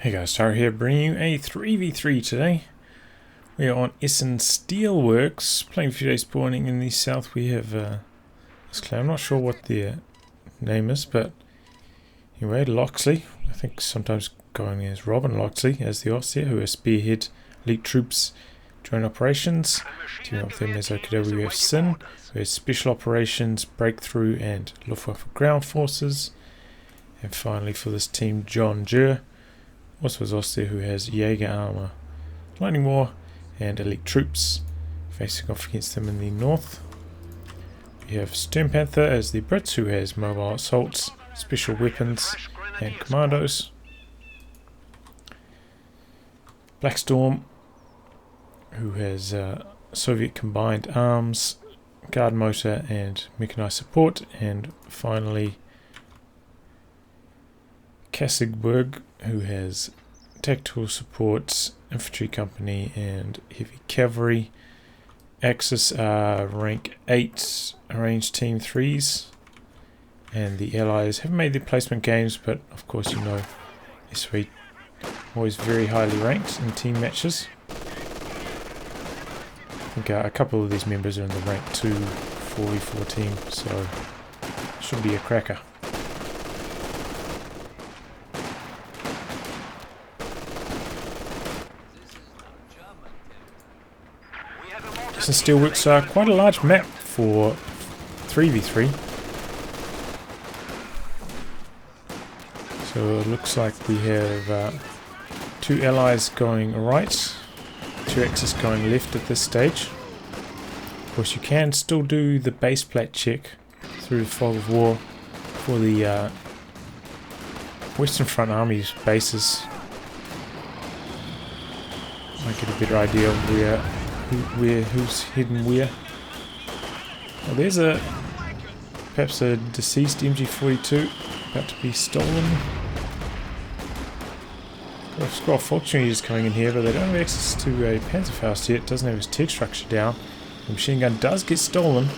Hey guys, Tara here, bringing you a 3v3 today. We are on Essen Steelworks, playing a few days spawning in the south. We have this clan, I'm not sure what their name is, but anyway, Loxley, I think sometimes going as Robin Loxley as the Oss here, who has spearhead elite troops joint operations. Teaming up with them as COH2, we have Sin, who has special operations, breakthrough and Luftwaffe ground forces. And finally for this team, John Jur. Also is Oss there, who has Jaeger armor, lightning war, and elite troops. Facing off against them in the north, we have Sturmpanther as the Brits, who has mobile assaults, special weapons, and commandos. Blackstorm, who has Soviet combined arms, guard motor, and mechanized support. And finally, Kasezwerg, who has tactical supports, infantry company, and heavy cavalry. Axis are rank 8, arranged team 3s, and the allies haven't made their placement games, but of course you know SV always very highly ranked in team matches. I think a couple of these members are in the rank 2 4v4 team, so should be a cracker. Essen Steelworks are quite a large map for 3v3. So it looks like we have 2 allies going right, 2 Axis going left at this stage. Of course you can still do the base plate check through the fog of war for the Western Front Army's bases. Might get a better idea of who's hidden where. Well, there's perhaps a deceased MG42 about to be stolen. Got a squad of Fortunaries coming in here, but they don't have access to a Panzerfaust yet. It doesn't have his tech structure down. The machine gun does get stolen.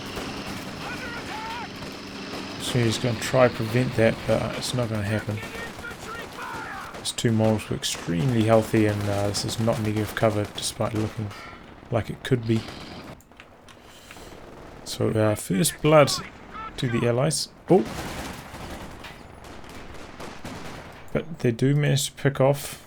So he's going to try to prevent that, but it's not going to happen. These 2 models were extremely healthy, and this is not negative cover despite looking like it could be. So first blood to the allies. Oh! But they do manage to pick off.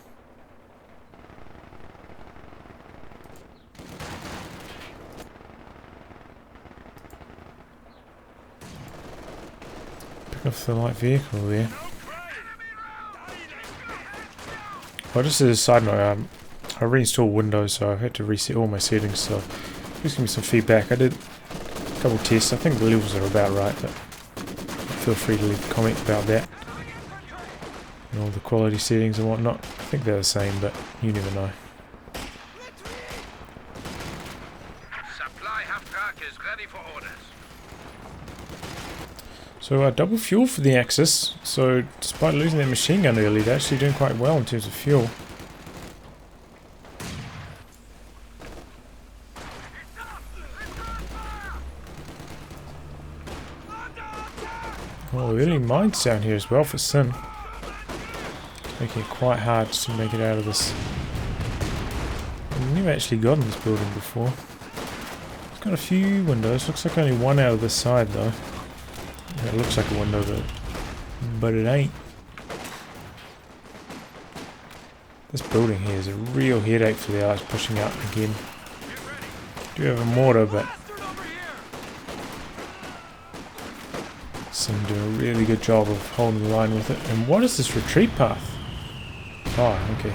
Pick off the light vehicle there. Well, just as a side note, I reinstalled Windows, so I had to reset all my settings, so please give me some feedback. I did a couple of tests. I think the levels are about right, but feel free to leave a comment about that. And all the quality settings and whatnot. I think they're the same, but you never know. Supply half truck is ready for orders. So double fuel for the Axis. So despite losing their machine gun early, they're actually doing quite well in terms of fuel. Oh, early mines down here as well for Sin. Making it quite hard to make it out of this. I've never actually gotten this building before. It's got a few windows. Looks like only one out of this side though. Yeah, it looks like a window, but it ain't. This building here is a real headache for the Allies pushing out again. Do have a mortar, but Sim do a really good job of holding the line with it. And what is this retreat path? Oh, okay.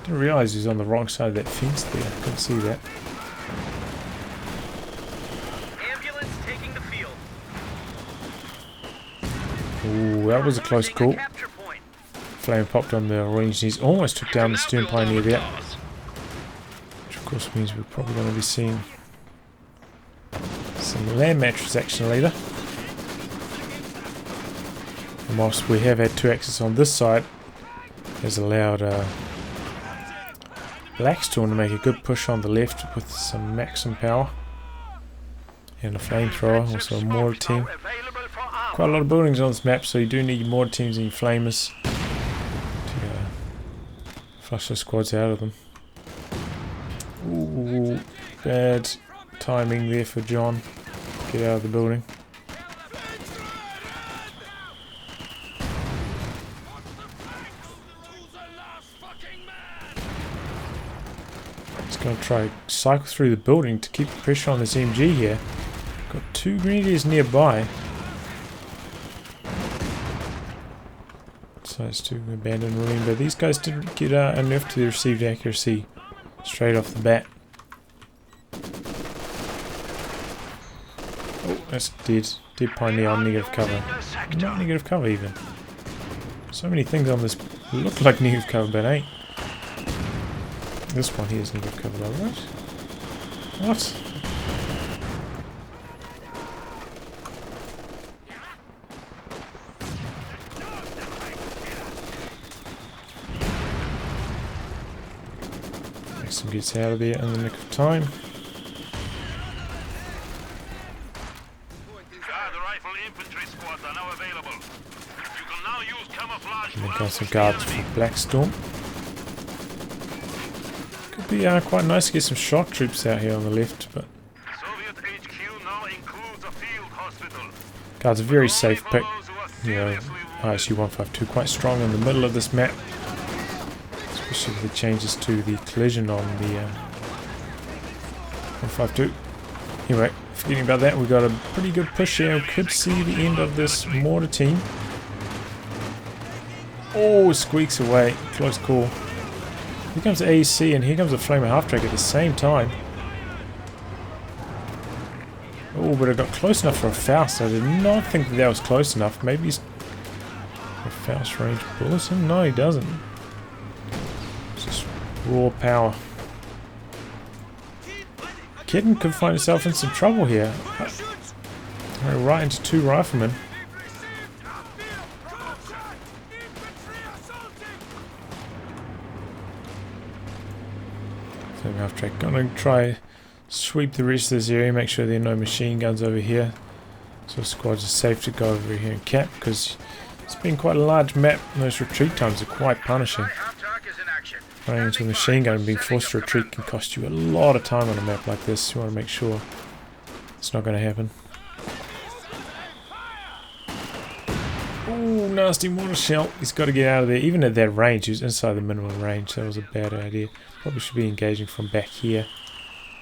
Didn't realise he was on the wrong side of that fence there. Couldn't see that. Ambulance taking the field. Ooh, that was a close call. Flame popped on the orange knees. Almost took down the Sturmpanther there. Which of course means we're probably going to be seeing some land mattress action later. And whilst we have had 2 Axis on this side, has allowed Blackstorm to make a good push on the left with some maximum power and a flamethrower, also a mortar team. Quite a lot of buildings on this map, so you do need your mortar teams and your flamers to Flush the squads out of them. Ooh, bad timing there for John. Get out of the building. He's going to try cycle through the building to keep the pressure on this MG here. Got 2 grenadiers nearby. Decides to abandon Marine, but these guys didn't get enough to the received accuracy straight off the bat. Oh, that's dead. Dead Pioneer on negative cover. Not negative cover even. So many things on this look like negative cover, but ain't. This one here is negative cover though, right? What? Essen gets out of there in the nick of time. And then got some guards for Blackstorm. Could be quite nice to get some shock troops out here on the left, but guards a very safe pick. You know, ISU 152 quite strong in the middle of this map, especially with the changes to the collision on the 152. Anyway, forgetting about that, we got a pretty good push here. We could see the end of this mortar team. Oh, squeaks away. Close call. Here comes the AEC and here comes the Flamer half-track at the same time. Oh, but it got close enough for a Faust. I did not think that was close enough. Maybe he's a Faust range bulletin? No, he doesn't. It's just raw power. Kitten could find himself in some trouble here. Right into 2 riflemen. Half track. Gonna try sweep the rest of this area, make sure there are no machine guns over here, so squads are safe to go over here and cap, because it's been quite a large map and those retreat times are quite punishing. Running into a machine gun and being forced to retreat can cost you a lot of time on a map like this. You want to make sure it's not going to happen. Ooh, nasty mortar shell. He's got to get out of there. Even at that range, he was inside the minimum range. That was a bad idea. Probably should be engaging from back here.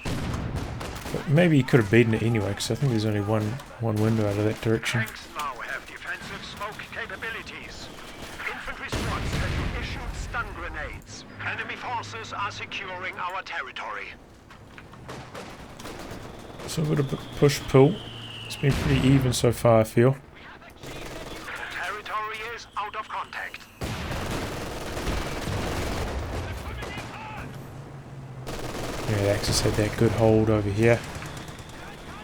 But maybe he could have beaten it anyway, because I think there's only one window out of that direction. Tanks now have defensive smoke capabilities. Infantry squads have issued stun grenades. Enemy forces are securing our territory. So a bit of push-pull. It's been pretty even so far, I feel. Territory is out of contact. Yeah, the Axis had that good hold over here.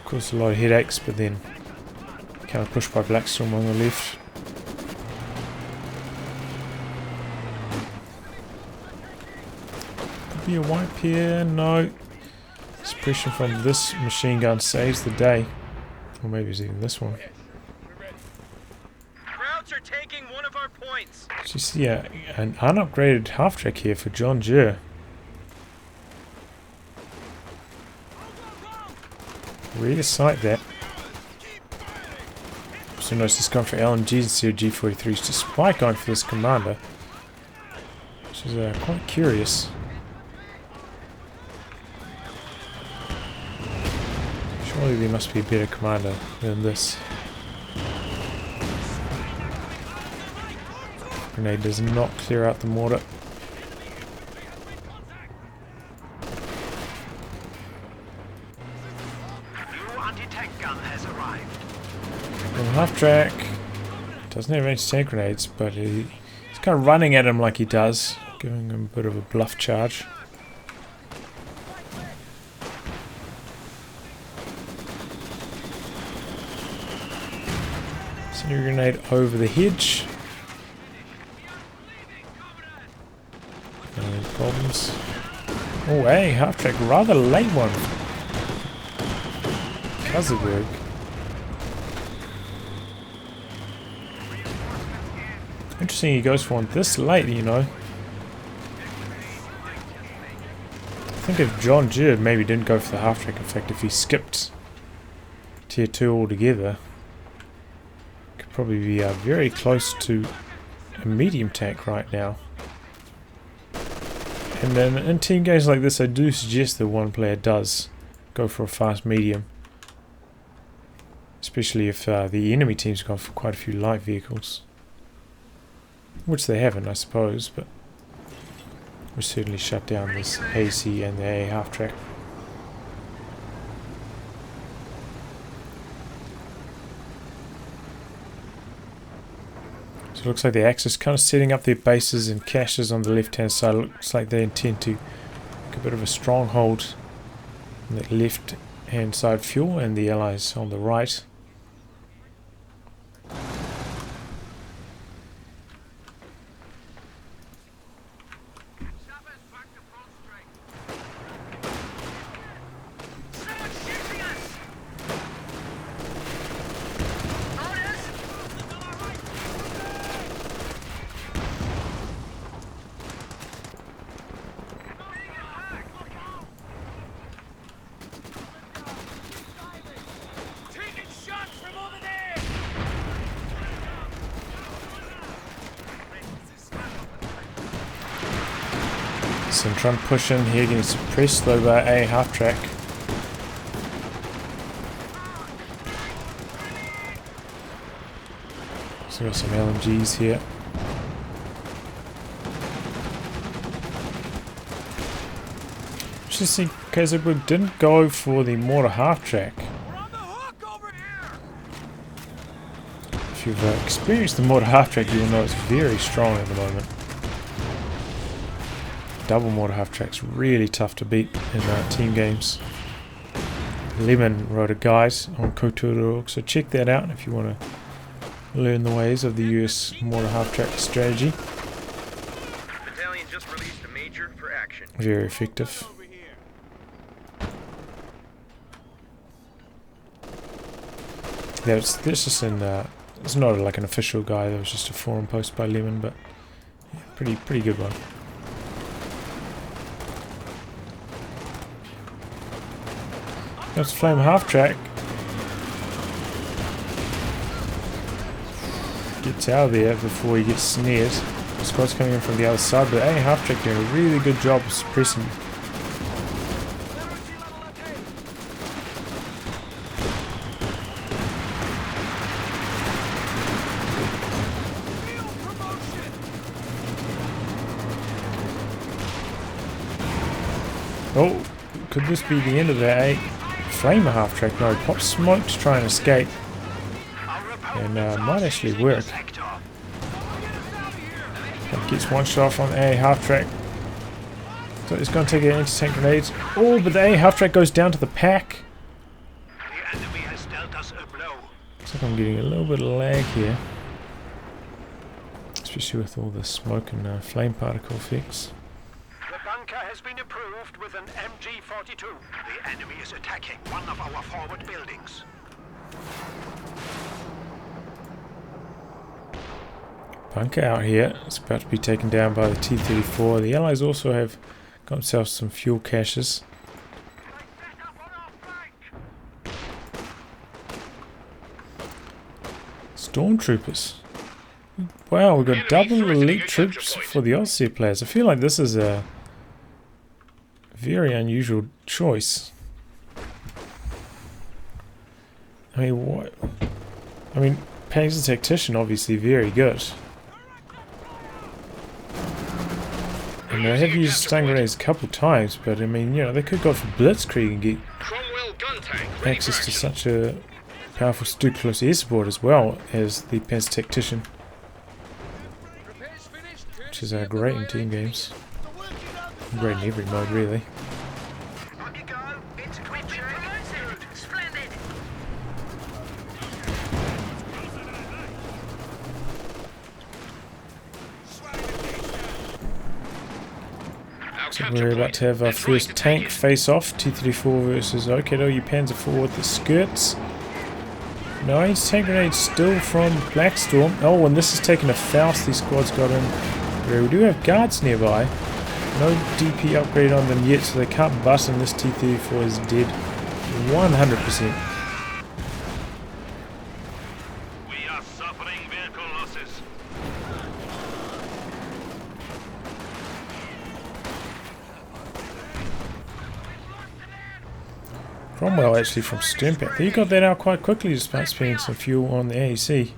Caused a lot of headaches, but then kind of pushed by Blackstorm on the left. Could be a wipe here. No. Suppression from this machine gun saves the day. Or maybe it's even this one. Krauts are taking one of our points. So you see an unupgraded half-track here for John Jur. Really sight that. Also notice this gone for LMGs and COG43s despite going for this commander. Which is quite curious. Surely there must be a better commander than this. Grenade does not clear out the mortar. Half track doesn't have any tank grenades, but he's kind of running at him like he does, giving him a bit of a bluff charge. Sending a grenade over the hedge. No problems. Oh, hey, half track, rather late one. Kasezwerg. Interesting he goes for one this late, you know. think if John Jerd maybe didn't go for the half-track, in fact, if he skipped Tier 2 altogether, could probably be very close to a medium tank right now. And then in team games like this, I do suggest that one player does go for a fast medium. Especially if the enemy team's gone for quite a few light vehicles. Which they haven't, I suppose, but we certainly shut down this AC and the A half-track. So it looks like the Axis kind of setting up their bases and caches on the left-hand side. It looks like they intend to make a bit of a stronghold on that left-hand side fuel, and the Allies on the right. So I'm trying to push in here, getting suppressed though by A half-track. So got some LMGs here. Interesting, Kasezwerg didn't go for the mortar half-track. If you've experienced the mortar half-track, you will know it's very strong at the moment. Double mortar half-track's really tough to beat in team games. Lemon wrote a guide on COH2, so check that out if you want to learn the ways of the US mortar half-track strategy. Battalion just released a major for action. Very effective. That's just in it's not like an official guide, that was just a forum post by Lemon, but yeah, pretty good one. Let's flame half-track. Gets out of there before he gets snared. The squad's coming in from the other side, but A half-track doing a really good job of suppressing. Oh, could this be the end of that A? Flamer half-track, no, pop smoke to try and escape, and might actually work. But gets one shot off on the A half-track, so it's going to take an anti-tank grenade. Oh, but the A half-track goes down to the pack. Looks like I'm getting a little bit of lag here, especially with all the smoke and flame particle effects. Has been approved with an MG-42. The enemy is attacking one of our forward buildings. Bunker out here. It's about to be taken down by the T-34. The Allies also have got themselves some fuel caches. Stormtroopers. Wow, we've got double elite troops for the Aussie players. I feel like this is a very unusual choice. I mean, what? I mean, Panzer Tactician obviously very good. And they have used stun grenades a couple times, but I mean, you know, they could go for Blitzkrieg and get access to such a powerful close air support as well as the Panzer Tactician, which is great in team games. Great in every mode, really. So we're about to have our first tank face-off. T-34 versus Okedo. Panzer 4 with the skirts. Nice tank grenade still from Blackstorm. Oh, and this is taking a Faust these squads got in. We do have guards nearby. No DP upgrade on them yet, so they can't bust, and this T-34 is dead 100%. We are suffering vehicle losses. Cromwell actually from Sturmpanther. He got that out quite quickly despite spending some fuel on the AEC. In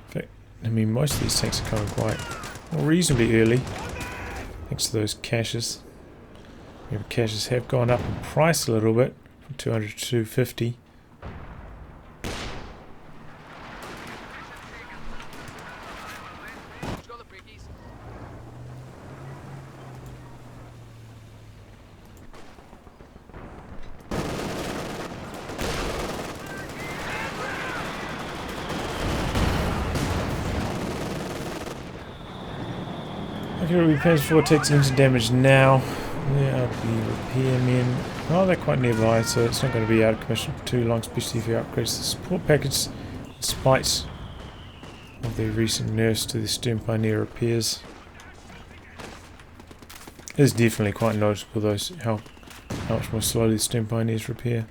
fact, I mean, most of these tanks are coming quite reasonably early, thanks to those caches. Remember, caches have gone up in price a little bit, from 200 to 250. Repairs 4 takes engine damage now. There are the repairmen. Oh, they're quite nearby, so it's not going to be out of commission for too long, especially if you upgrade the support package, in spite of the recent nerfs to the Sturmpanther repairs. It's definitely quite noticeable, those how much more slowly the Sturmpanthers repair.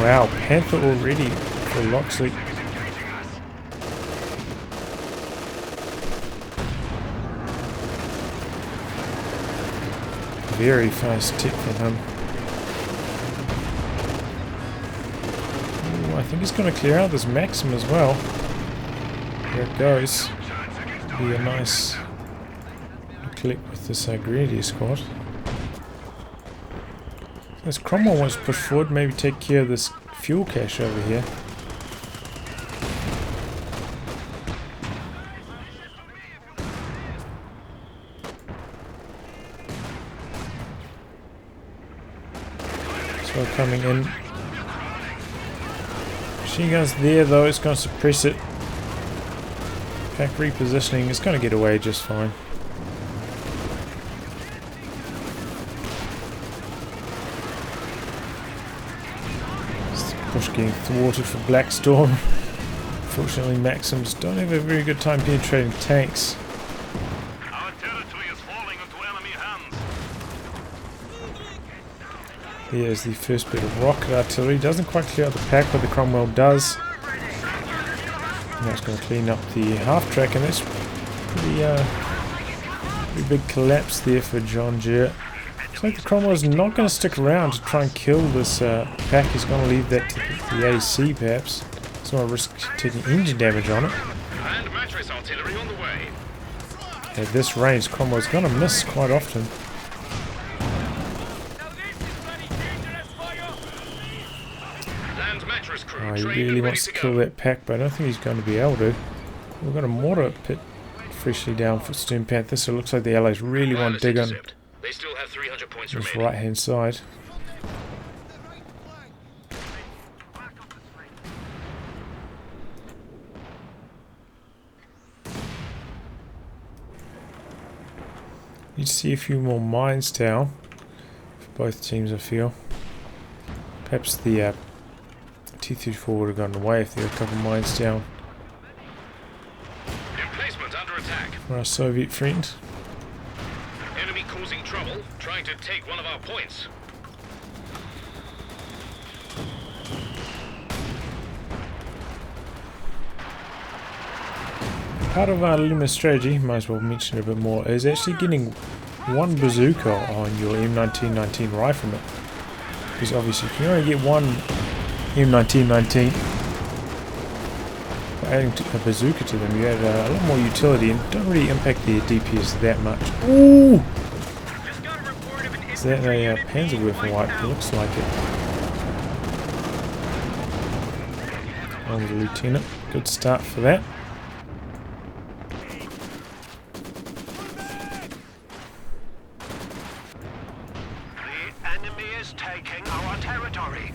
Wow, Panther already for Loxley. Very fast tick from him. Ooh, I think he's going to clear out this Maxim as well. There it goes. Be a nice click with this Grenadier squad. As Cromwell wants to push forward, maybe take care of this fuel cache over here. Coming in. Machine gun's there though, it's going to suppress it. Pack repositioning, it's going to get away just fine. Push getting thwarted for Blackstorm. Unfortunately, Maxims don't have a very good time penetrating tanks. Our territory is falling into enemy hands. Here's the first bit of rocket artillery. Doesn't quite clear out the pack, but the Cromwell does. And that's going to clean up the half track, and that's pretty big collapse there for John Jert. Looks like the Cromwell's not going to stick around to try and kill this pack. He's going to leave that to the AC perhaps. He's going to risk taking engine damage on it. And mattress artillery on the way. At this range, Cromwell's going to miss quite often. Oh, he really wants to kill that pack, but I don't think he's going to be able to. We've got a mortar pit freshly down for Sturmpanther, so it looks like the Allies really want to dig on They still have 300 points this remaining. right hand side. Need to see a few more mines down for both teams, I feel. Perhaps the T-34 would have gotten away if there were a couple of mines down Emplacement under attack. for our Soviet friend. Enemy causing trouble, trying to take one of our points. Part of our Luma strategy, might as well mention it a bit more, is actually getting one bazooka on your M1919 rifleman. Because obviously if you only get one M1919, by adding a bazooka to them, you add a lot more utility and don't really impact their DPS that much. Ooh! Is that a Panzerwerfer wipe? It looks like it. On the lieutenant. Good start for that. The enemy is taking our territory.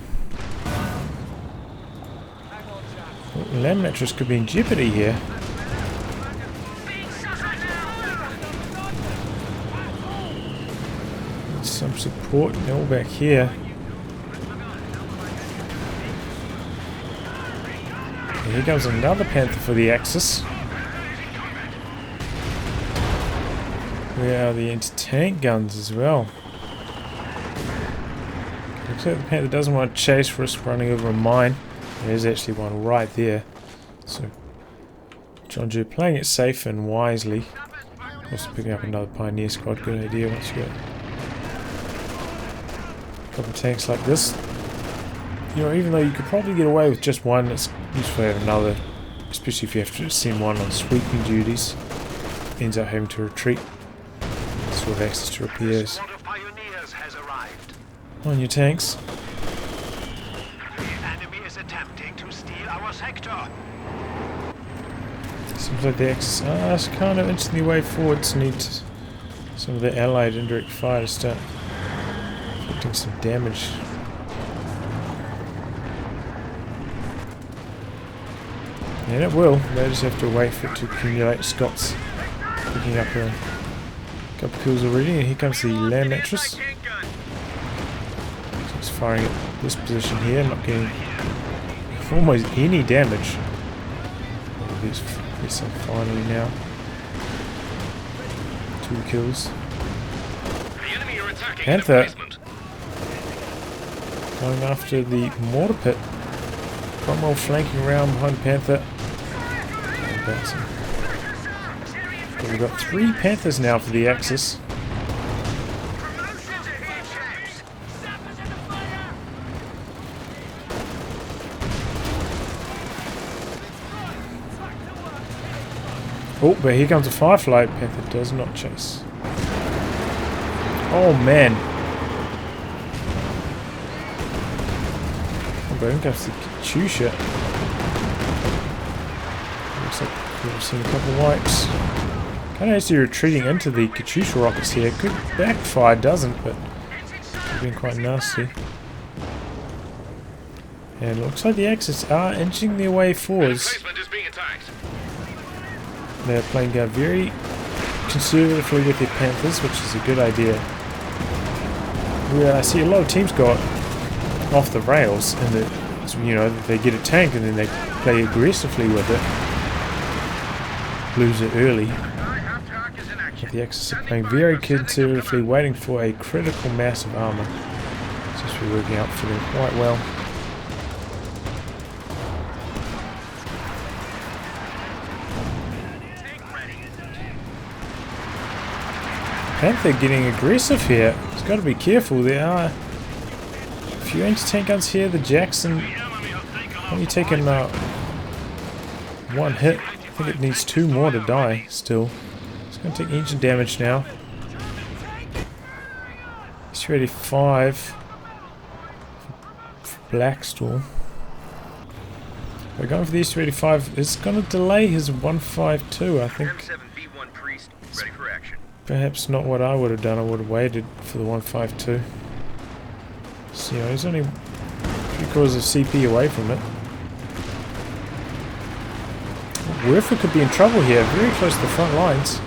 Land mattress could be in jeopardy here. Need some support. They're all back here. And here comes another Panther for the Axis. Where are the anti-tank guns as well? Looks like the Panther doesn't want to chase, risk running over a mine. There's actually one right there. So John Joe playing it safe and wisely. Also picking up another Pioneer squad. Good idea once you get a couple of tanks like this. You know, even though you could probably get away with just one, it's useful to have another. Especially if you have to send one on sweeping duties. Ends up having to retreat. Sort of access to repairs. On your tanks. The enemy is attempting to steal our sector. Seems like the Axis are kind of inching their way forwards. Need some of the allied indirect fire to start inflicting some damage. And it will. They just have to wait for it to accumulate. Scott's picking up a couple kills already, and here comes the land mattress. Firing at this position here, not getting almost any damage. There's some finally now. 2 kills. Panther going after the mortar pit. Cromwell flanking around behind Panther. But we've got 3 Panthers now for the Axis. Oh, but here comes a Firefly. Panther does not chase. Oh, man. Oh, but here comes the Katyusha. Looks like we've seen a couple of wipes. Kind of actually retreating into the Katyusha rockets here. Could backfire, doesn't, but it's been quite nasty. And it looks like the Axis are inching their way forwards. They're playing very conservatively with their Panthers, which is a good idea. Where I see a lot of teams go off the rails, and you know, they get a tank and then they play aggressively with it, lose it early. But the Axis are playing very conservatively, waiting for a critical mass of armor. It's just been working out for them quite well. Panther getting aggressive here. He's got to be careful. There are a few anti-tank guns here. The Jackson only taken one hit. I think it needs 2 more to die still. It's going to take engine damage now. S-35 for Blackstorm. We're going for the S-35. It's going to delay his 152, I think. Perhaps not what I would have done. I would have waited for the 152. So, you know, he's only 3/4 of CP away from it. Werfer could be in trouble here, very close to the front lines.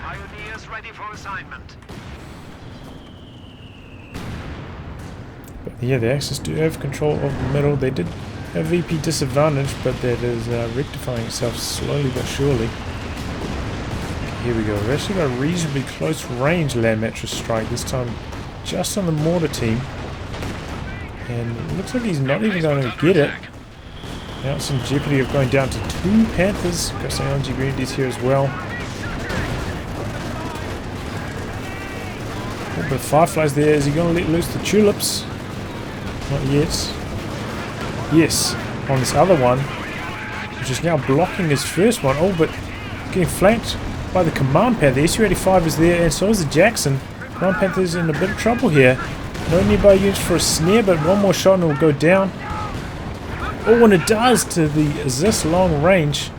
Pioneers ready for assignment. Yeah, the Axis do have control of the middle. They did have VP disadvantage, but that is rectifying itself slowly but surely. Here we go. We've actually got a reasonably close range land mattress strike, this time just on the mortar team. And it looks like he's not even going to get it. Now it's in jeopardy of going down to 2 Panthers. Got some LNG Grenadiers here as well. Oh, but Firefly's there. Is he going to let loose the tulips? Not yet. Yes, on this other one, which is now blocking his first one. Oh, but getting flanked by the Command Panther. The SU-85 is there, and so is the Jackson. Command Panther's in a bit of trouble here. No nearby units for a snare, but one more shot and it will go down. Oh, and it does to the Zis long range.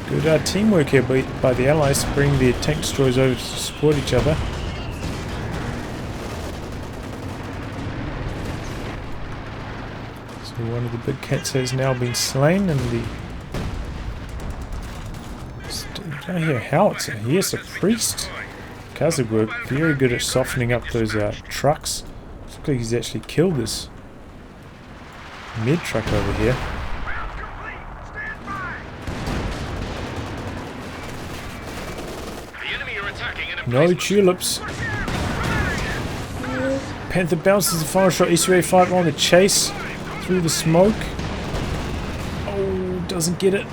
Good teamwork here by the Allies to bring their tank destroyers over to support each other. So one of the big cats has now been slain, and the... I hear howitzer. Yes, a priest. Kasezwerg, very good at softening up those trucks. Looks like he's actually killed this mid truck over here. No tulips. Panther bounces the final shot. SUA-5 on the chase through the smoke. Oh, doesn't get it.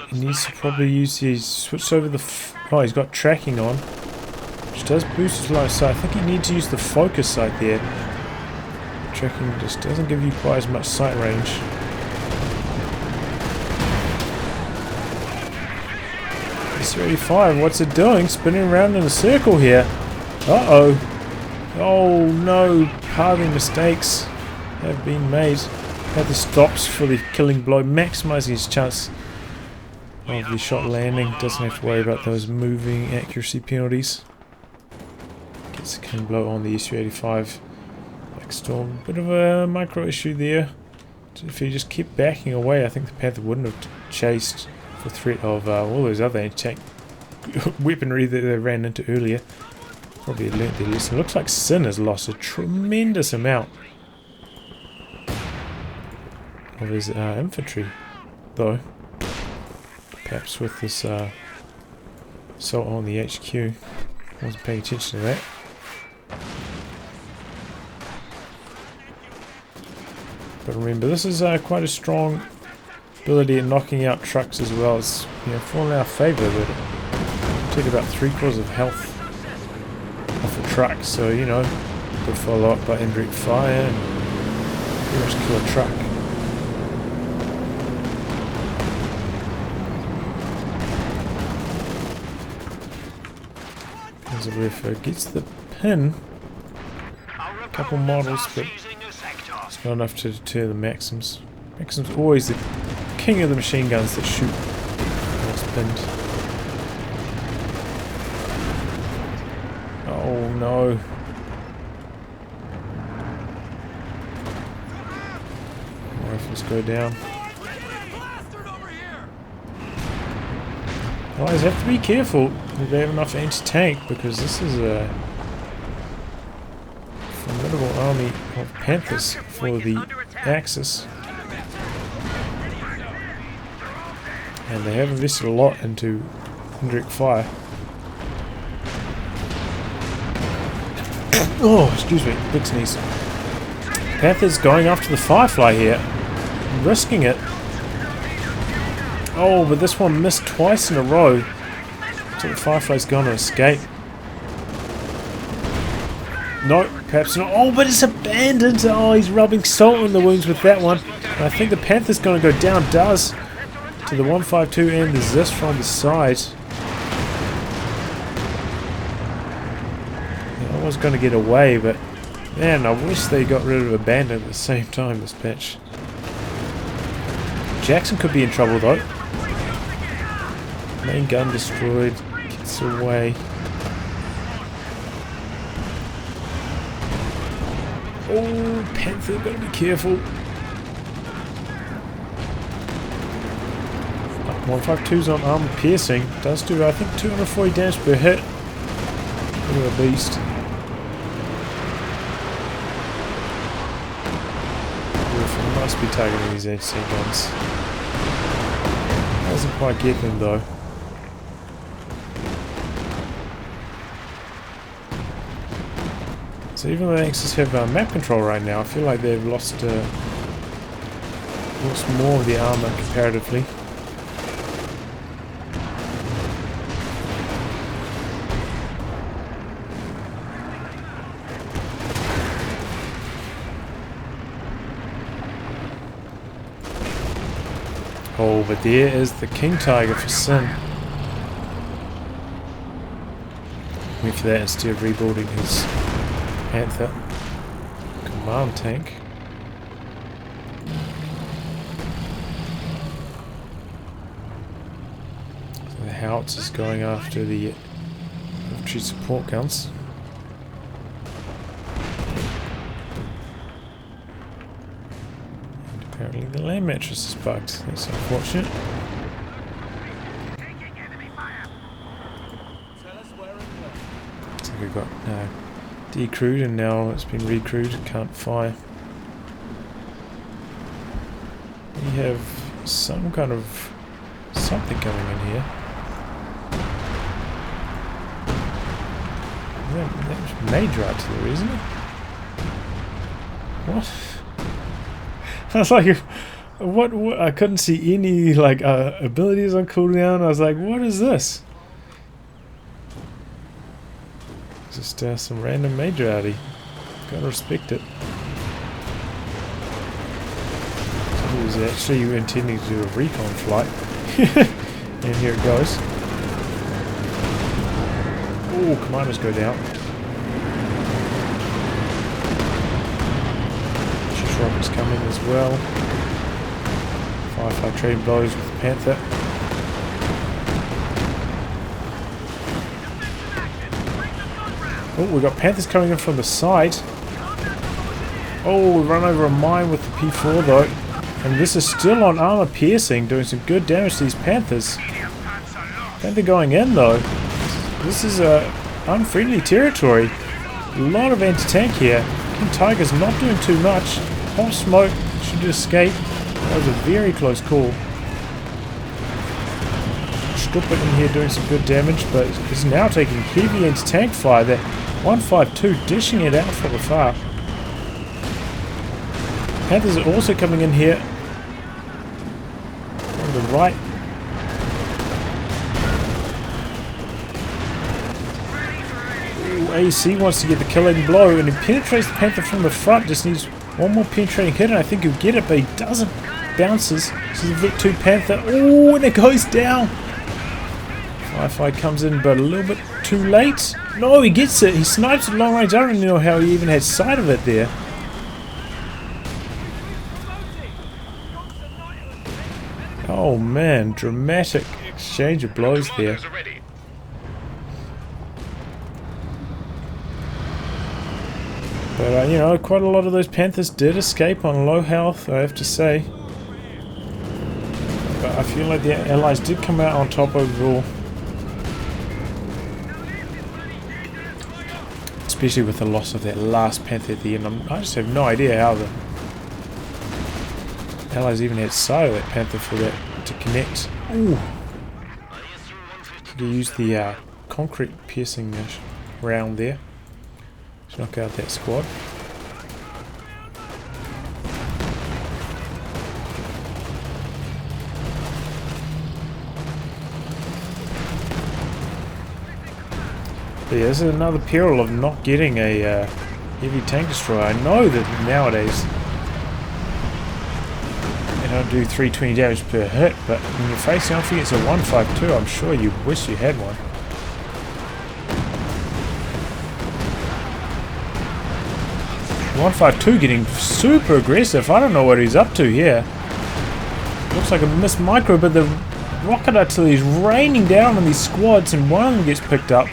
He needs to probably use his switched over the. Oh, he's got tracking on, which does boost his line of sight. I think he needs to use the focus sight there. Tracking just doesn't give you quite as much sight range. SU-85, what's it doing? Spinning around in a circle here. Uh-oh. Oh no, pathing mistakes have been made. Had the stops for the killing blow, maximizing his chance of the shot landing. Doesn't have to worry about those moving accuracy penalties. Gets a killing blow on the SU-85. Blackstorm, bit of a micro issue there. If he just kept backing away, I think the Panther wouldn't have chased for threat of all those other anti-tank weaponry that they ran into earlier. Probably learnt their lesson. Looks like Sin has lost a tremendous amount of his infantry, though. Perhaps with this assault on the HQ. Wasn't paying attention to that. But remember, this is quite a strong ability at knocking out trucks as well. It's, you know, fallen in our favour, but it took about 3/4 of health off a truck, so you know, good follow up by indirect fire and pretty much kill a truck. Kasezwerg gets the pin. A couple models, but it's not enough to deter the Maxims. Maxim's always the king of the machine guns that shoot once pinned. Oh no. Rifles go down. Guys, have to be careful if they have enough anti-tank, because this is a formidable army of Panthers for the Axis. And they have invested a lot into indirect fire. Oh, excuse me, big sneeze. Panther's going after the Firefly here, risking it. Oh, but this one missed twice in a row. So the Firefly's gonna escape. No, perhaps not. Oh, but it's abandoned. Oh, he's rubbing salt in the wounds with that one. And I think the Panther's gonna go down. Does. To the 152 and the Zis from the side. Yeah, I was going to get away, but man, I wish they got rid of Abandon at the same time this patch. Jackson could be in trouble though. Main gun destroyed. Gets away. Oh, Panther, gotta be careful. 152's on armor piercing. Does do, I think, 240 damage per hit. Bit of a beast. Oof, must be targeting these anti-tank guns. Doesn't quite get them though. So even though the Axis have map control right now, I feel like they've lost more of the armor comparatively. Oh, but there is the King Tiger for Sin. Went for that instead of rebuilding his Panther command tank. So the Howitz is going after the infantry support guns. And apparently the land mattress is bugged. That's unfortunate. got decrewed and now it's been recrewed, can't fire. We have some kind of something coming in here. That's major artillery, isn't it? What? I was like, what? I couldn't see any like abilities on cooldown. I was like, what is this? Just some random major arty. Gotta respect it. So he was actually intending to do a recon flight. And here it goes. Oh, commanders go down. Just rockets coming as well. Firefly trading blows with the Panther. Oh, we've got Panthers coming in from the side. Oh, we run over a mine with the P4 though. And this is still on armor piercing, doing some good damage to these Panthers. Panther going in though. This is unfriendly territory. A lot of anti-tank here. King Tiger's not doing too much. Hot smoke should escape. That was a very close call. Stupid in here doing some good damage, but is now taking heavy anti-tank fire there. 152 dishing it out from afar. Panthers are also coming in here on the right. Ooh, AC wants to get the killing blow and he penetrates the Panther from the front. Just needs one more penetrating hit and I think he'll get it, but he doesn't. Bounces. This is the Vic 2 Panther. Oh, and it goes down. Firefly comes in, but a little bit too late. No, he gets it. He snipes at long range. I don't even know how he even had sight of it there. Oh man, dramatic exchange of blows there. But you know, quite a lot of those Panthers did escape on low health, I have to say. But I feel like the Allies did come out on top overall. Especially with the loss of that last Panther at the end. I just have no idea how the Allies even had sight of that Panther for that to connect. Ooh. Could have used the concrete piercing round there to knock out that squad. But yeah, this is another peril of not getting a heavy tank destroyer. I know that nowadays they don't do 320 damage per hit, but when you're facing off against a 152, I'm sure you wish you had one. The 152 getting super aggressive. I don't know what he's up to here. Looks like a missed micro, but the rocket artillery is raining down on these squads, and one of them gets picked up.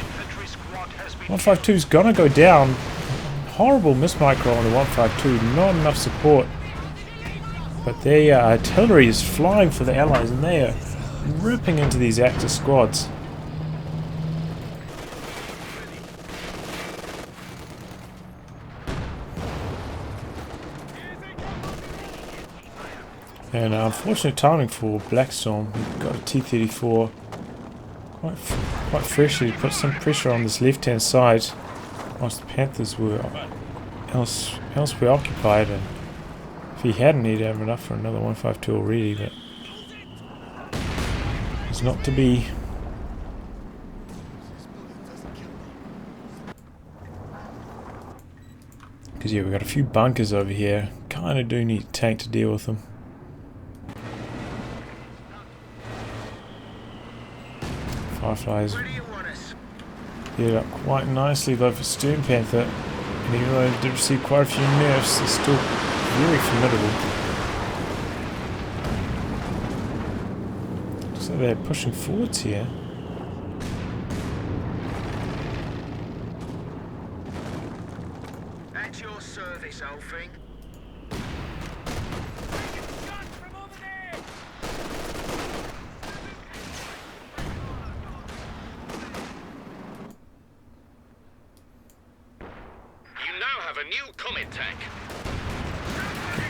152's gonna go down. Horrible miss micro on the 152, not enough support. But their artillery is flying for the Allies and they are ripping into these Axis squads. And unfortunate timing for Blackstorm. He got a T-34 quite freshly, put some pressure on this left-hand side whilst the Panthers were elsewhere occupied, and if he hadn't, he'd have enough for another 152 already, but it's not to be. Because yeah, we've got a few bunkers over here. Kind of do need a tank to deal with them. Fireflies hit up quite nicely though for Sturmpanther, and even though they did receive quite a few nerfs, they're still very formidable. So they're pushing forwards here. At your service, old thing. a new Comet tank.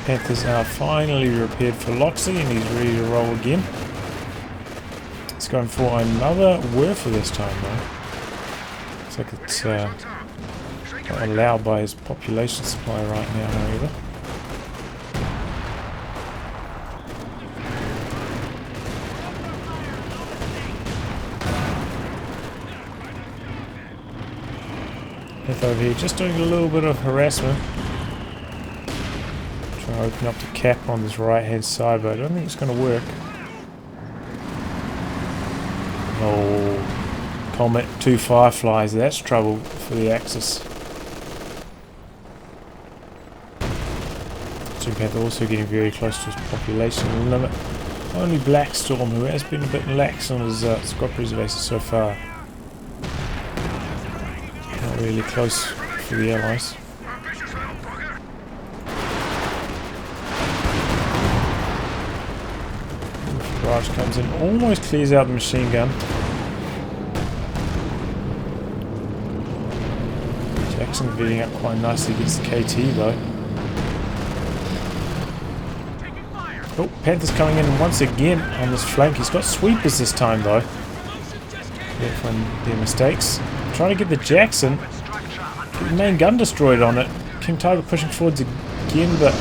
Panthers are finally repaired for Loxley and he's ready to roll again. It's going for another Werfer this time though. Looks like it's not allowed by his population supply right now, however. Panther over here just doing a little bit of harassment. Trying to open up the cap on this right hand side, but I don't think it's going to work. Oh, Comet, 2 Fireflies, that's trouble for the Axis. Sturmpanther also getting very close to his population limit. Only Blackstorm, who has been a bit lax on his squad preservation so far. Not really close for the Allies. Barrage comes in, almost clears out the machine gun. Jackson beating up quite nicely against the KT though. Oh, Panther's coming in once again on this flank. He's got sweepers this time though. Yeah, from their mistakes. Trying to get the Jackson. Get the main gun destroyed on it. King Tiger pushing forwards again, but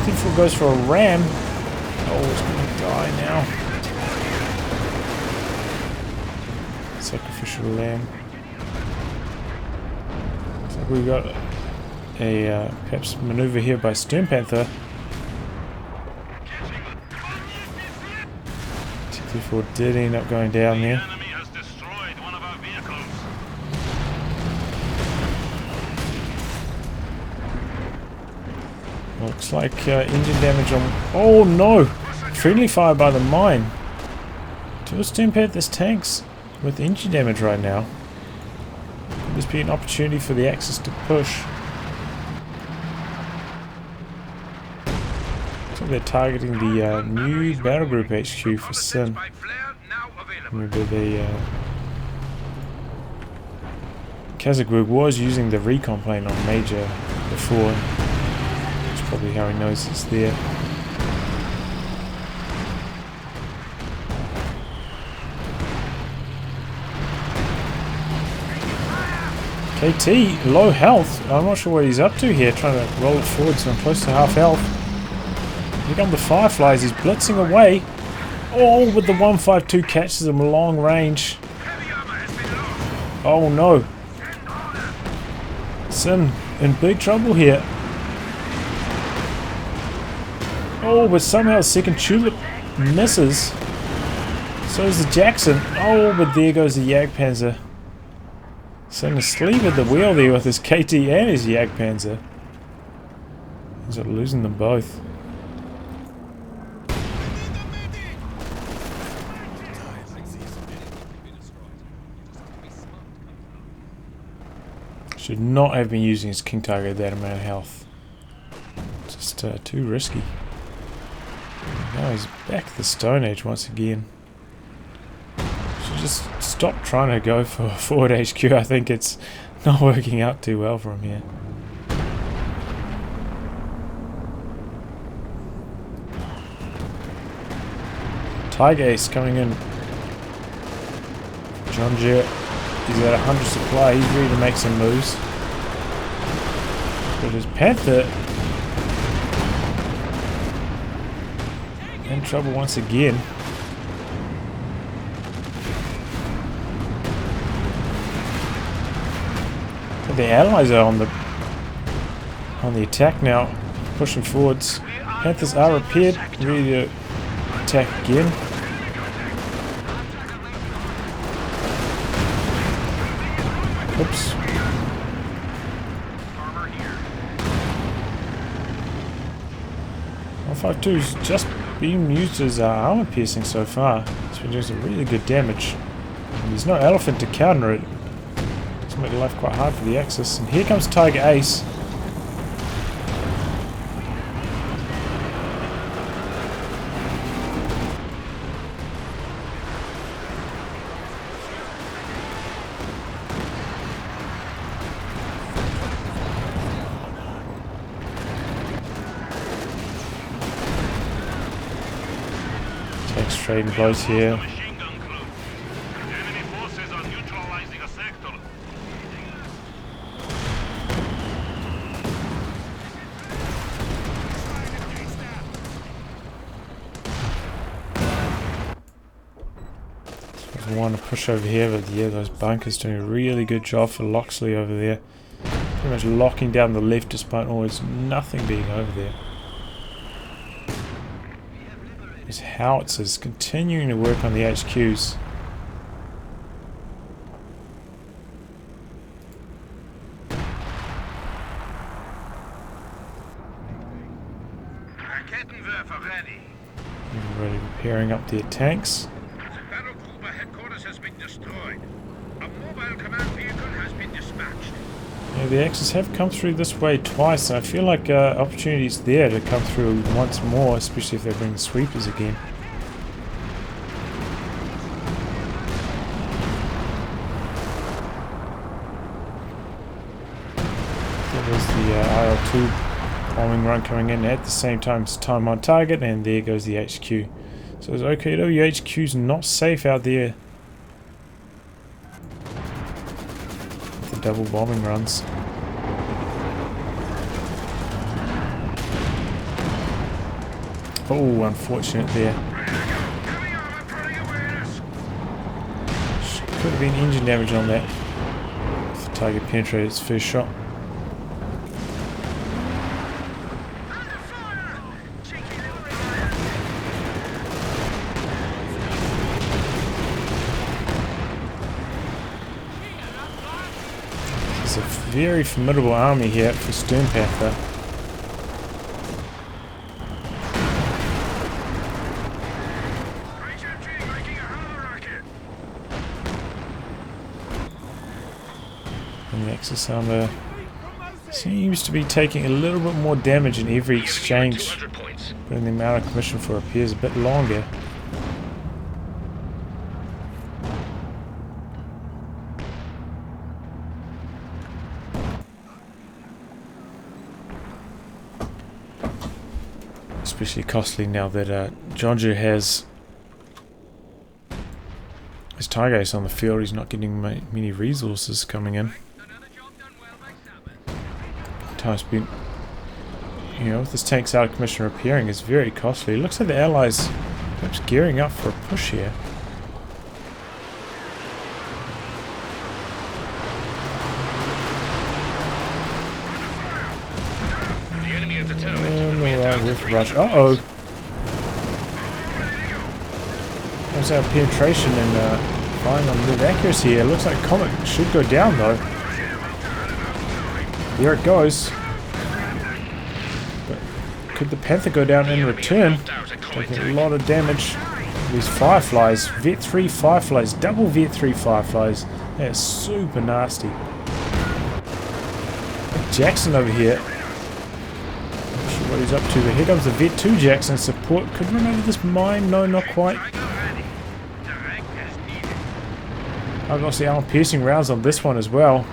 Thieful goes for a ram. Oh, it's going to die now. Sacrificial lamb. Looks like we've got a perhaps maneuver here by Sturmpanther. T-34 did end up going down there. Looks like engine damage on... Oh no! Friendly fire by the mine. Two Sturmpanther's tanks with engine damage right now. Could this be an opportunity for the Axis to push? Looks like they're targeting the new battle group HQ for Sin. Remember the Kasezwerg was using the recon plane on Major before. Probably how he knows it's there. KT, low health. I'm not sure what he's up to here, trying to roll it forward so I'm close to half health. Here come the Fireflies, he's blitzing away. Oh, but the 152 catches him long range. Oh no. Sin in big trouble here. Oh, but somehow the second tulip misses. So is the Jackson. Oh, but there goes the Jagdpanzer. Sin asleep at the wheel there with his KT and his Jagdpanzer. He's not losing them both. Should not have been using his King Tiger at that amount of health. Just too risky. Now he's back to the Stone Age once again. Should just stop trying to go for forward HQ. I think it's not working out too well for him here. Tiger Ace coming in. John Jett, he's at 100 supply. He's ready to make some moves. But his Panther in trouble once again. But the Allies are on the attack now, pushing forwards. Panthers are repaired, ready to attack again. Oops. 152's just being used as armor piercing so far. It's been doing some really good damage. And there's no elephant to counter it. It's making life quite hard for the Axis. And here comes Tiger Ace. trading blows here. Machine gun crew. Enemy forces are neutralizing a sector. I want to push over here, but yeah, those bunkers doing a really good job for Loxley over there. Pretty much locking down the left despite almost nothing being over there. His howitzers continuing to work on the HQs. Raketenwerfer ready. Everybody repairing up their tanks. The Battlegruppe headquarters has been destroyed. A mobile command vehicle has been dispatched. Yeah, the Axis have come through this way twice, and I feel like opportunity's there to come through once more, especially if they bring the sweepers again. There was the IL-2 bombing run coming in at the same time as time on target, and there goes the HQ. So it's okay though, your HQ's not safe out there. The double bombing runs. Oh, unfortunate there. Could have been engine damage on that. If the target penetrated its first shot. It's a very formidable army here for Sturmpanther. And the Axis armor seems to be taking a little bit more damage in every exchange, putting the amount of commission for repairs a bit longer. Especially costly now that Jonju has his Tigers on the field. He's not getting many resources coming in. Time's been, you know, with this tank's out of commission repairing is very costly. It looks like the Allies perhaps gearing up for a push here. Rush. Uh-oh. There's our penetration and flying on mid accuracy here. Looks like Comet should go down though. There it goes. But could the Panther go down in return? Taking a lot of damage. These Fireflies. Vet 3 Fireflies. Double Vet 3 Fireflies. That is super nasty. Jackson over here. What he's up to, but here comes the Vet 2 Jackson support. Could run over this mine? No, not quite. I've lost the armor piercing rounds on this one as well.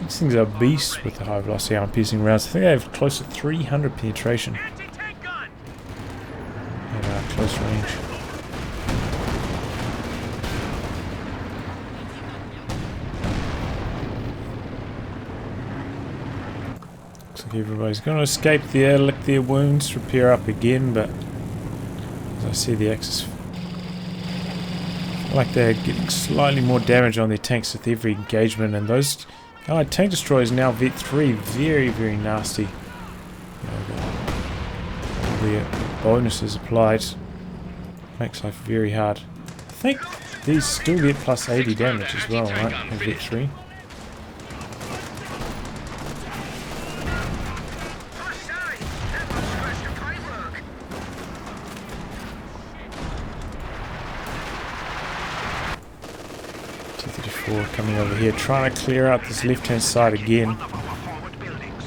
These things are beasts with the high velocity armor piercing rounds. I think they have close to 300 penetration at close range. Everybody's going to escape there, lick their wounds, repair up again, but as I see the Axis, like they're getting slightly more damage on their tanks with every engagement, and those Allied tank destroyers now Vet 3, very, very nasty. All the bonuses applied makes life very hard. I think these still get plus 80 damage as well, right? On Vet 3. Coming over here, trying to clear out this left-hand side again.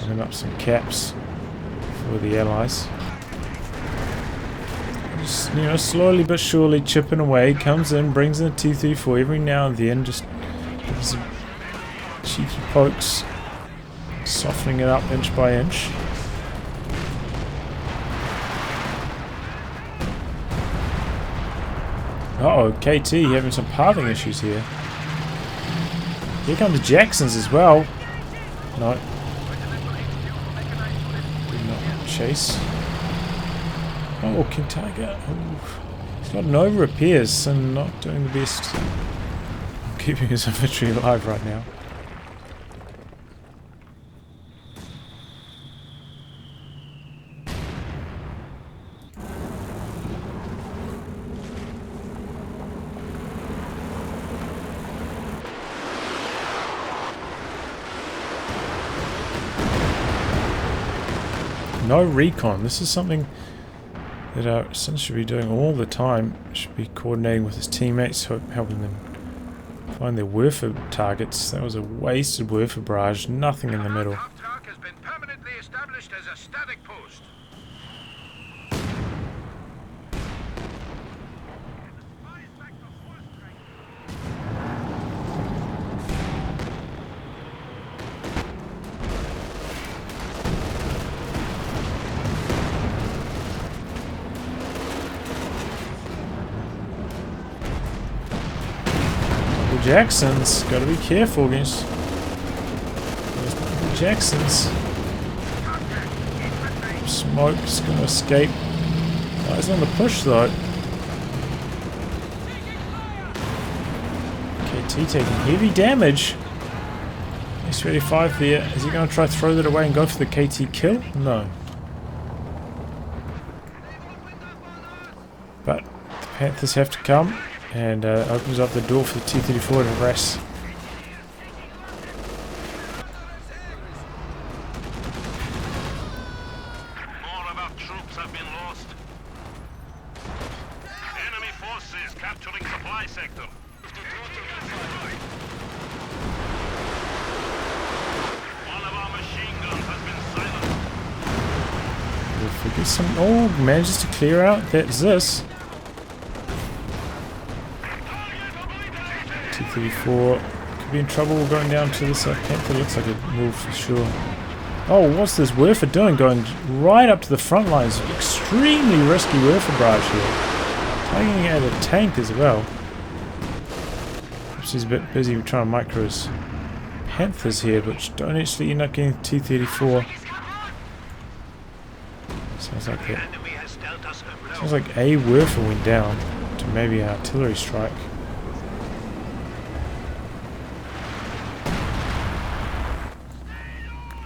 Running up some caps for the Allies. Just, you know, slowly but surely chipping away. Comes in, brings in a T-34 every now and then. Just gives some cheeky pokes, softening it up inch by inch. Uh-oh, KT having some pathing issues here. Here come the Jacksons as well. No. Did not chase. Oh, King Tiger. Oh. He's got no repairs and not doing the best. Keeping his infantry alive right now. No recon. This is something that our son should be doing all the time. Should be coordinating with his teammates, helping them find their Werfer targets. That was a wasted Werfer barrage. Nothing in the middle. Has been permanently established as a static post. Jacksons, gotta be careful against the Jacksons. Smoke's gonna escape. Oh, he's on the push though. KT taking heavy damage. S35 there. Is he gonna try to throw that away and go for the KT kill? No. But the Panthers have to come. And opens up the door for the T-34 to harass. More of our troops have been lost. Enemy forces capturing supply sector. One of our machine guns has been silenced. We'll forget some. Oh, manages to clear out. That's this. T-34 could be in trouble going down to this Panther. Looks like it will for sure. Oh, what's this Werfer doing? Going right up to the front lines. Extremely risky Werfer barrage here. Taking out a tank as well. Perhaps he's a bit busy trying to micro his Panthers here, but don't actually end up getting T-34. Sounds like that. Sounds like a Werfer went down to maybe an artillery strike.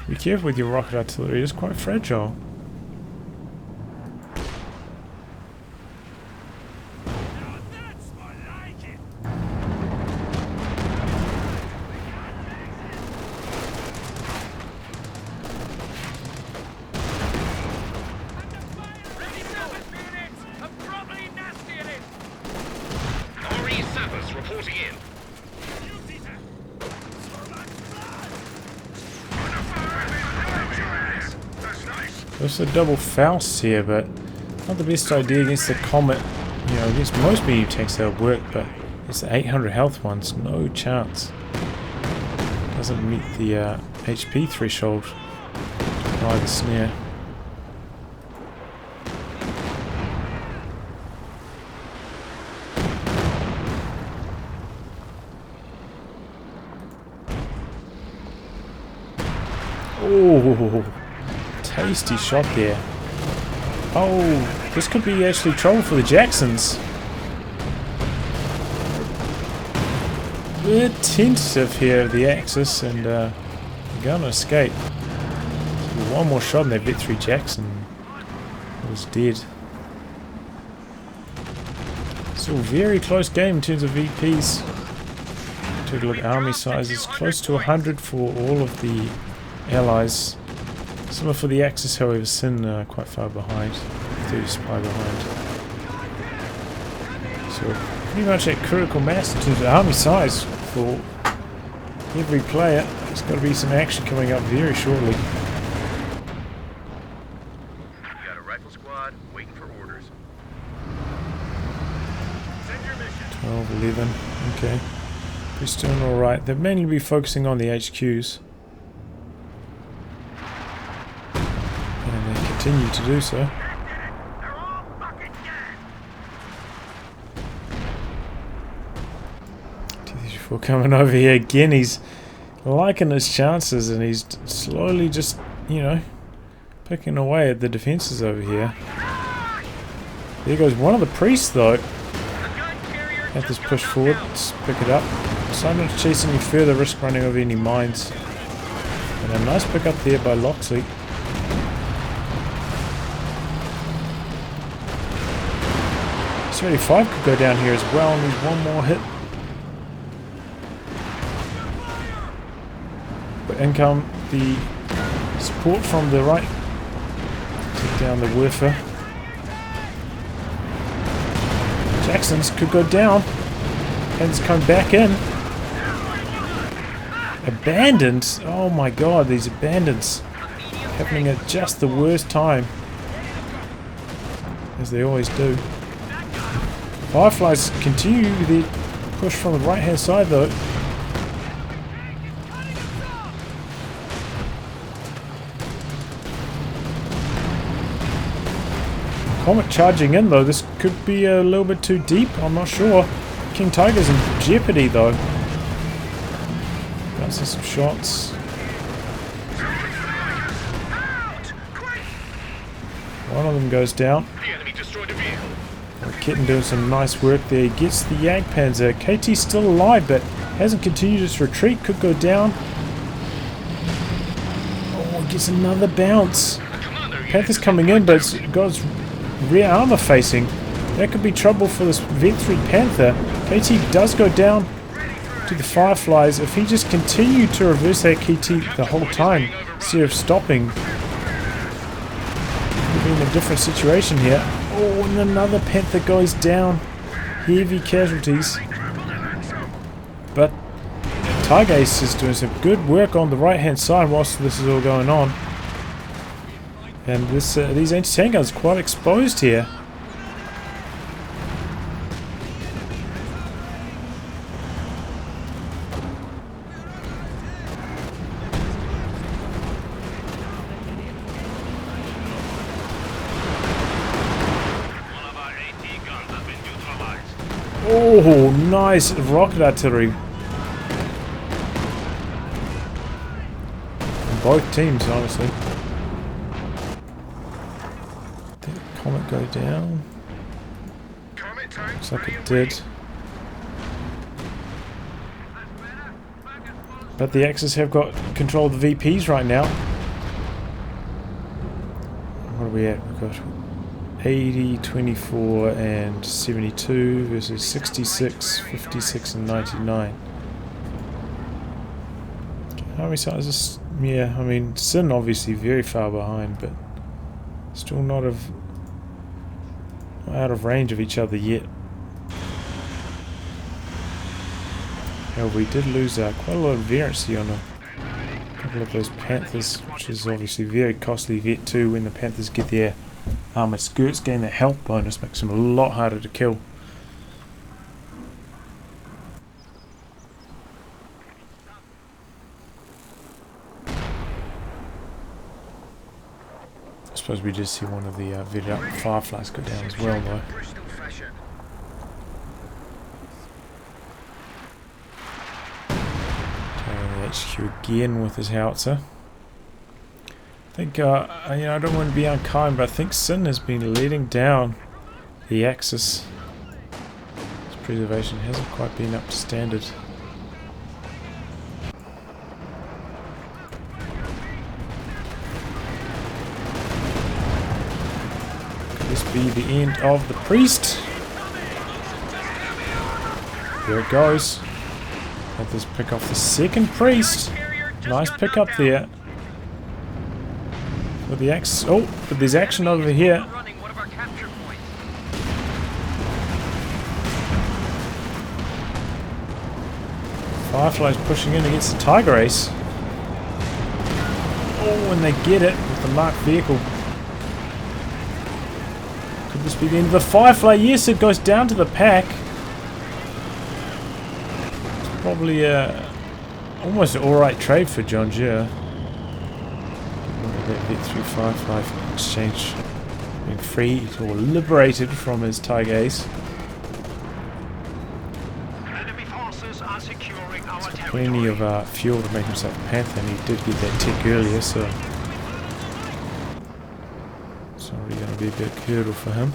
Be careful with your rocket artillery, it's quite fragile. Reporting in. There's a double Faust here, but not the best idea against the Comet. You know, against most medium tanks that'll work, but it's the 800 health ones, no chance. Doesn't meet the HP threshold by the snare. Oh, tasty shot there. Oh, this could be actually trouble for the Jacksons. We're tentative here of the Axis, and they're going to escape. So one more shot and they've hit 3 Jackson. Was dead. Still a very close game in terms of VPs. Take a look at army sizes. Close to 100 for all of the Allies. Similar for the Axis, however, Sin quite far behind. 30 supply behind. So pretty much at critical mass in terms of army size for every player. There's got to be some action coming up very shortly. 12, 11, okay. He's doing alright. They'll mainly be focusing on the HQs. And they continue to do so. before coming over here again. He's liking his chances and he's slowly just, you know, picking away at the defenses over here. There goes one of the priests though. Have this push forward, let's pick it up. So not to chase any further, risk running over any mines. And a nice pick up there by Loxley. .75 could go down here as well, and needs one more hit. But in come the support from the right. Take down the Werfer. Jackson's could go down. And it's come back in. Abandoned? Oh my god, these abandons happening at just the worst time. As they always do. Fireflies continue the push from the right hand side though. Comet charging in though. This could be a little bit too deep, I'm not sure. King Tiger's in jeopardy though. Bouncing some shots. One of them goes down. Kitten doing some nice work there. He gets the Jagdpanzer. KT's still alive but hasn't continued his retreat. Could go down. Oh, gets another bounce. Panther's coming in but it's got its rear armor facing. That could be trouble for this Vet 3 Panther. KT does go down to the Fireflies. If he just continued to reverse that KT the whole time instead of stopping, we'd be in a different situation here. Oh, and another Panther goes down. Heavy casualties. But Tiger Ace is doing some good work on the right hand side whilst this is all going on. And this these anti-tank guns are quite exposed here. Oh, nice rocket artillery. From both teams, honestly. Did the Comet go down? Looks like it did. But the Axis have got control of the VPs right now. What are we at? We've got 80, 24 and 72 versus 66, 56 and 99. How many sides is this? Yeah, I mean, Sin obviously very far behind, but still not out of range of each other yet. However, we did lose quite a lot of variancy on a couple of those Panthers, which is obviously very costly Vet 2 when the Panthers get their armoured skirts. Gain that health bonus makes them a lot harder to kill. I suppose we did see one of the vetted up Fireflies go down as well though. Taking the HQ again with his howitzer. I think, you know, I don't want to be unkind, but I think Sin has been letting down the Axis. His preservation hasn't quite been up to standard. Could this be the end of the Priest? There it goes. Let this pick off the second Priest. Nice pick up there. With the axe. Oh, but there's action over here. Firefly's pushing in against the Tiger Ace. Oh, and they get it with the marked vehicle. Could this be the end of the Firefly? Yes, it goes down to the pack. It's probably almost an alright trade for John Jere. That Vet 3 Firefly exchange being freed or liberated from his Tiger Ace. Enemy forces are securing our Plenty territory. of fuel to make himself a Panther, and he did get that tick earlier, so it's already going to be a big hurdle for him.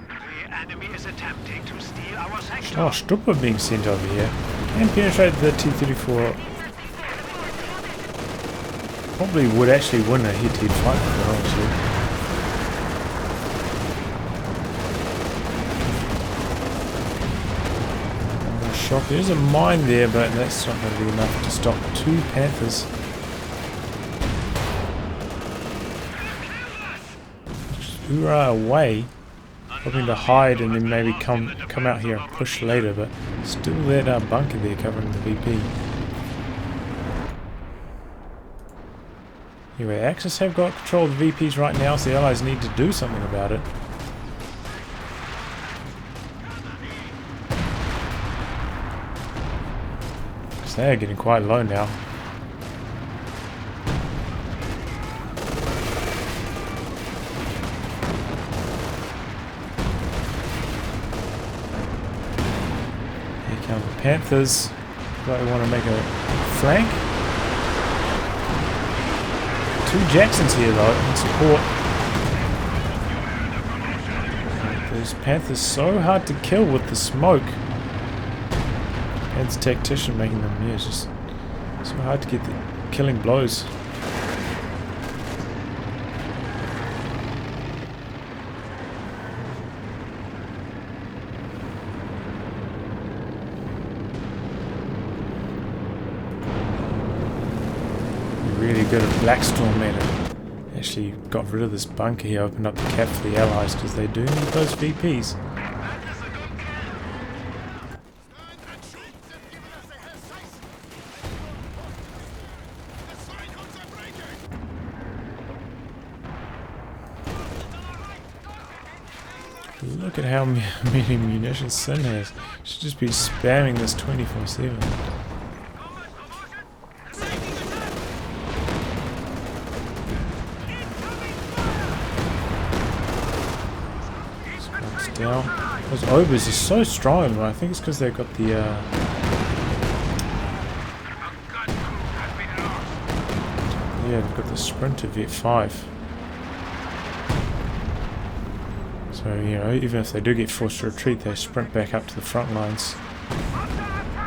The enemy is attempting to steal our sector. Oh, Strupper being sent over here. And penetrate the T-34. Probably would actually win a head-to-head fight with it, honestly. One more shot. There's a mine there, but that's not going to be enough to stop 2 Panthers. Hoorah away. Hoping to hide and then maybe come out here and push later, but still that bunker there covering the VP. Anyway, Axis have got control of the VPs right now, so the Allies need to do something about it. Because they're getting quite low now. Panthers, but we want to make a flank. 2 Jacksons here though, in support. Those Panthers so hard to kill with the smoke. And the tactician making them, yeah, it's just so hard to get the killing blows. Really good at Blackstorm, man. Actually got rid of this bunker here, opened up the cap for the Allies because they do need those VPs. Look at how many munitions Sin has. Should just be spamming this 24/7. Down. Those Obers are so strong, I think it's because they've got the yeah, they've got the Sprinter V5. So, you know, even if they do get forced to retreat, they sprint back up to the front lines.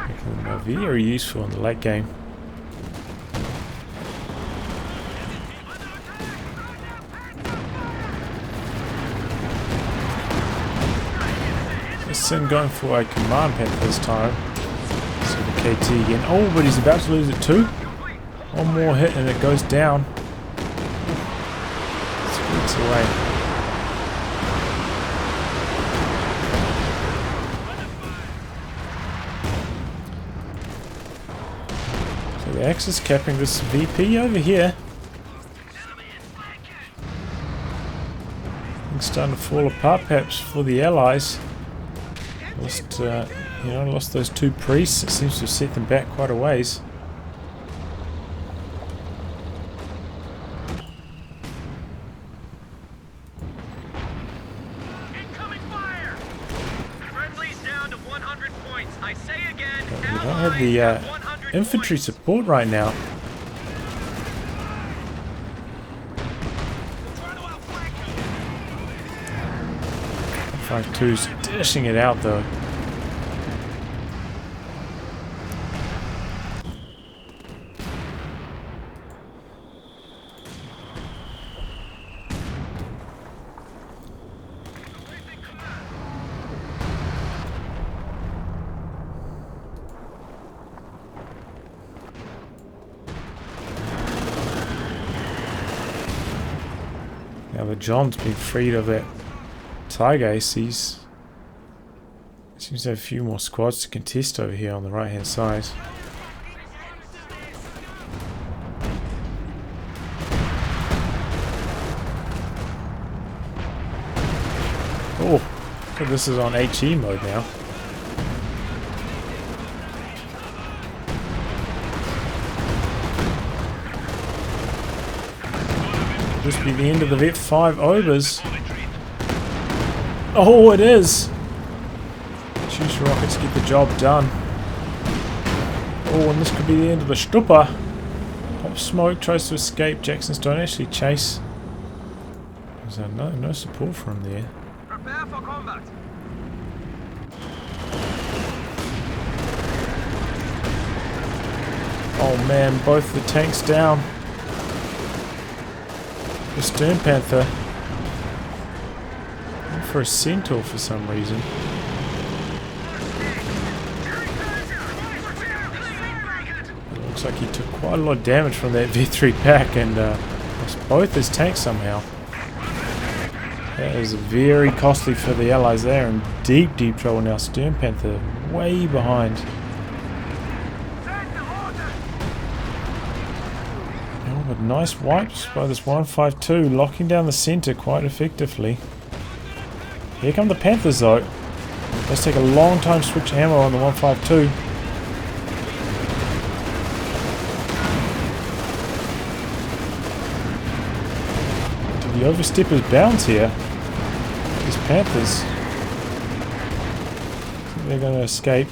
Making them very useful in the late game. Sin going for a command Panther this time. So the KT again. Oh, but he's about to lose it too. One more hit and it goes down. Squeaks away. So the Axis capping this VP over here. Things starting to fall apart perhaps for the Allies. Lost, lost those 2 priests. It seems to have set them back quite a ways. Incoming fire! Friendly's down to 100 points. I say again, But we don't have the infantry support right now. Frank 2's dishing it out though. Now the John's been freed of that Tiger Ace. Seems to have a few more squads to contest over here on the right hand side. Oh, this is on HE mode now. this be the end of the Vet 5 Obers? Oh, it is! Katyusha rockets get the job done. Oh, and this could be the end of the Strupper. Pop Smoke tries to escape. Jackson's don't actually chase. There's no support from there. Prepare for combat. Oh man, both the tanks down. The Sturmpanther. Went for a Centaur for some reason. It looks like he took quite a lot of damage from that V3 pack and lost both his tanks somehow. That is very costly for the Allies there, in deep trouble now. Sturmpanther way behind. Oh, but nice wipes by this 152, locking down the centre quite effectively. Here come the Panthers though. Let's take a long time to switch ammo on the 152. Did the oversteppers bounce here? These Panthers. I think they're going to escape.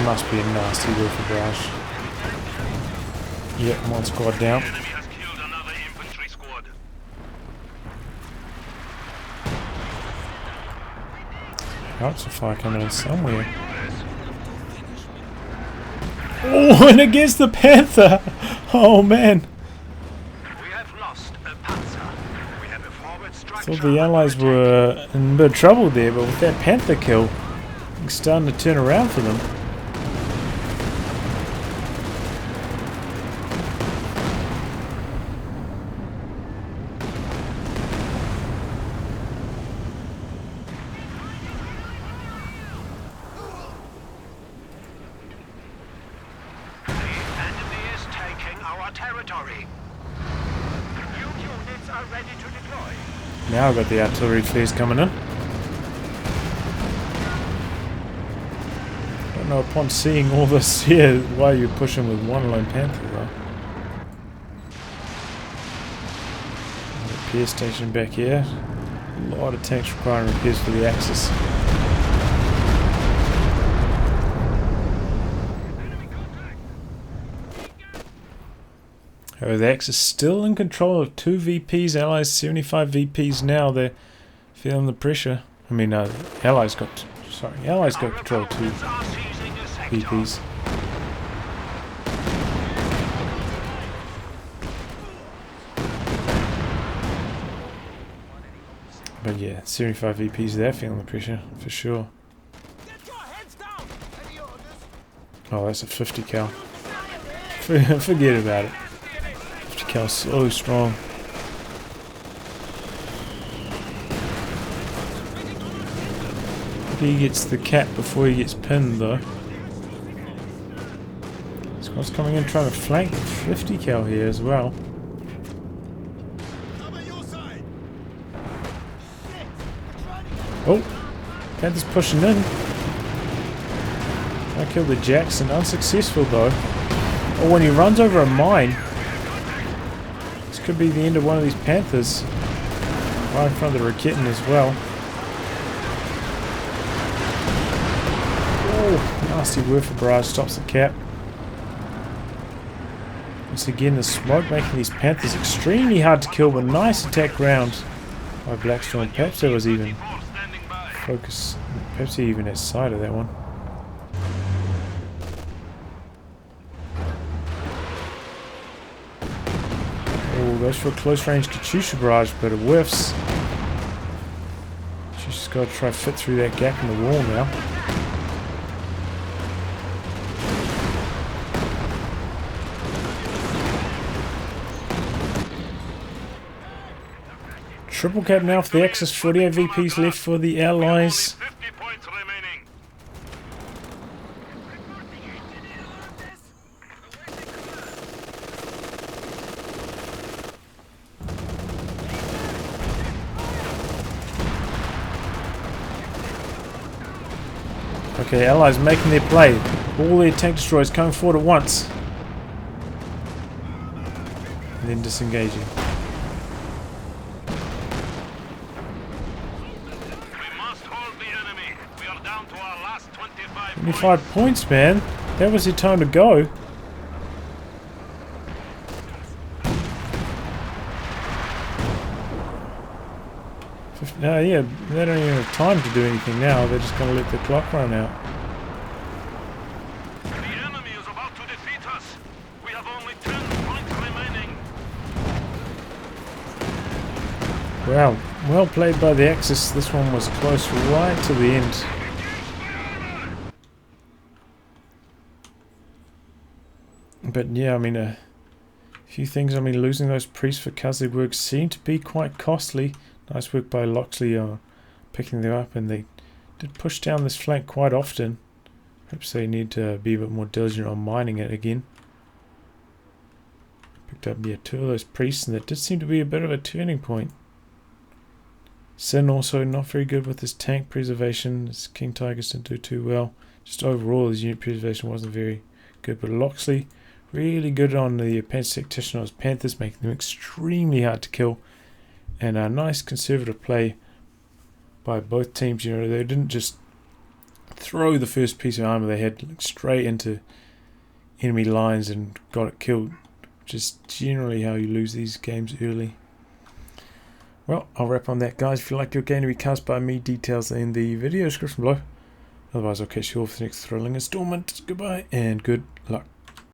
Must be a nasty rifle barrage. Yep, one squad down. Enemy has killed another infantry squad. Lots of fire coming in somewhere. Oh, and against the Panther! Oh man! We have lost a Panzer. We have a forward structure. Thought the Allies were in a bit of trouble there, but with that Panther kill, it's starting to turn around for them. Territory. New units are ready to deploy. Now I've got the artillery flares coming in. Don't know upon seeing all this here why you're pushing with one lone Panther though. Repair station back here. A lot of tanks requiring repairs for the Axis. Oh, the Axis still in control of 2 VPs, Allies 75 VPs now. They're feeling the pressure. I mean, Allies got control of 2 VPs. But yeah, 75 VPs, they're feeling the pressure for sure. Oh, that's a 50 cal. Forget about it. Cal's so strong. He gets the cap before he gets pinned though. Squad's coming in trying to flank 50 cal here as well. Oh! Panther's pushing in. I killed the Jackson, unsuccessful though. Oh, when he runs over a mine. Could be the end of one of these Panthers. Right in front of the Raketin as well. Oh, nasty Werfer barrage stops the cap. Once again, the smoke making these Panthers extremely hard to kill, but nice attack round by Blackstorm. Perhaps there was even focus. Perhaps he even had sight of that one. Goes for a close range Katyusha barrage, but it whiffs. She's just got to try to fit through that gap in the wall now. Triple cap now for the Axis. 48 VPs left for the Allies. 50 points remaining. Okay, Allies making their play. All their tank destroyers coming forward at once. And then disengaging. We must hold the enemy. We are down to our last 25 25 points, man. That was your time to go. Yeah, they don't even have time to do anything now. They're just going to let the clock run out. The enemy is about to defeat us. We have only 10 points remaining. Wow, well played by the Axis. This one was close right to the end. But yeah, I mean, a few things. I mean, losing those priests for Kasezwerg seemed to be quite costly. Nice work by Loxley on picking them up, and they did push down this flank quite often. Perhaps they need to be a bit more diligent on mining it again. Picked up, yeah, 2 of those priests, and that did seem to be a bit of a turning point. Sin also not very good with his tank preservation. His King Tigers didn't do too well. Just overall, his unit preservation wasn't very good. But Loxley, really good on the Panther Tactician on his Panthers, making them extremely hard to kill. And a nice conservative play by both teams. You know, they didn't just throw the first piece of armor they had straight into enemy lines and got it killed. Which is generally how you lose these games early. Well, I'll wrap on that, guys. If you like your game to be cast by me, details are in the video description below. Otherwise, I'll catch you all for the next thrilling installment. Goodbye and good luck.